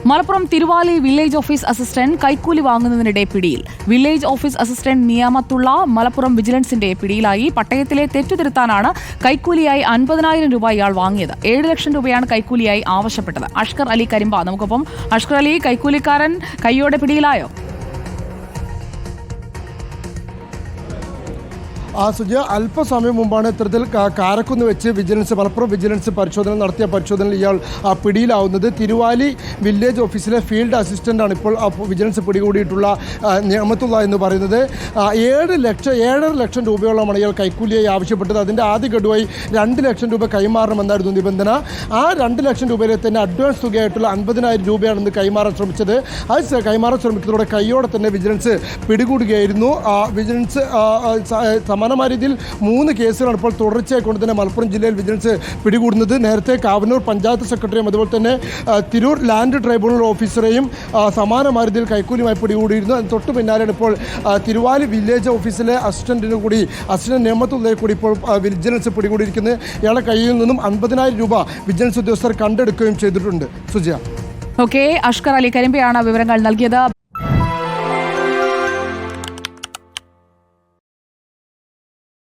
Malappuram Thiruvali village office assistant കൈക്കൂലി വാങ്ങുന്നതിനിടെ പിടിയിൽ. Village office assistant നിയാമത്തുള്ള Malappuram വിജിലൻസിന്റെ പിടിയിലായി. പട്ടയത്തിലെ തെറ്റുതിരുത്താനാണ് കൈക്കൂലിയായി 50,000 രൂപ ഇയാൾ വാങ്ങിയത്. 7 ലക്ഷം രൂപയാണ് കൈക്കൂലിയായി ആവശ്യപ്പെട്ടത്. അഷ്കർ അലി കരിമ്പ നമുക്കൊപ്പം. അഷ്കർ അലി, കൈക്കൂലിക്കാരൻ കൈയോടെ പിടിയിലായോ? സുജ, അല്പസമയം മുമ്പാണ് ഇത്തരത്തിൽ കാരക്കുന്ന് വെച്ച് മലപ്പുറം വിജിലൻസ് നടത്തിയ പരിശോധനയിൽ ഇയാൾ പിടിയിലാവുന്നത്. തിരുവാലി വില്ലേജ് ഓഫീസിലെ ഫീൽഡ് അസിസ്റ്റൻ്റാണ് ഇപ്പോൾ വിജിലൻസ് പിടികൂടിയിട്ടുള്ള നിയമത്തുള്ള എന്ന് പറയുന്നത്. 7.5 ലക്ഷം രൂപയോളമാണ് ഇയാൾ കൈക്കൂലിയായി ആവശ്യപ്പെട്ടത്. അതിൻ്റെ ആദ്യ ഗഡുവായി 2 ലക്ഷം രൂപ കൈമാറണമെന്നായിരുന്നു നിബന്ധന. ആ 2 ലക്ഷം രൂപയിലെ തന്നെ അഡ്വാൻസ് തുകയായിട്ടുള്ള 50,000 രൂപയാണ് ഇന്ന് കൈമാറാൻ ശ്രമിച്ചത്. അത് കൈമാറാൻ ശ്രമിക്കുന്നതോടെ കൈയോടെ തന്നെ വിജിലൻസ് പിടികൂടുകയായിരുന്നു. വിജിലൻസ് സമാനമായ രീതിയിൽ 3 കേസുകളാണ് ഇപ്പോൾ തുടർച്ചയായി കൊണ്ട് തന്നെ മലപ്പുറം ജില്ലയിൽ വിജിലൻസ് പിടികൂടുന്നത്. നേരത്തെ കാവന്നൂർ പഞ്ചായത്ത് സെക്രട്ടറിയും അതുപോലെ തന്നെ തിരൂർ ലാൻഡ് ട്രൈബ്യൂണൽ ഓഫീസറെയും സമാനമായ രീതിയിൽ കൈക്കൂലിയുമായി പിടികൂടിയിരുന്നു. തൊട്ട് പിന്നാലെയാണ് ഇപ്പോൾ തിരുവാലി വില്ലേജ് ഓഫീസിലെ അസിസ്റ്റന്റ് നിയമത്തുള്ളയെ കൂടി ഇപ്പോൾ വിജിലൻസ് പിടികൂടിയിരിക്കുന്നത്. ഇയാളുടെ കയ്യിൽ നിന്നും 50,000 രൂപ വിജിലൻസ് ഉദ്യോഗസ്ഥർ കണ്ടെടുക്കുകയും ചെയ്തിട്ടുണ്ട്. സുജയ. ഓക്കെ, അഷ്കർ അലി കരിമ്പയാണ് വിവരങ്ങൾ നൽകിയത്.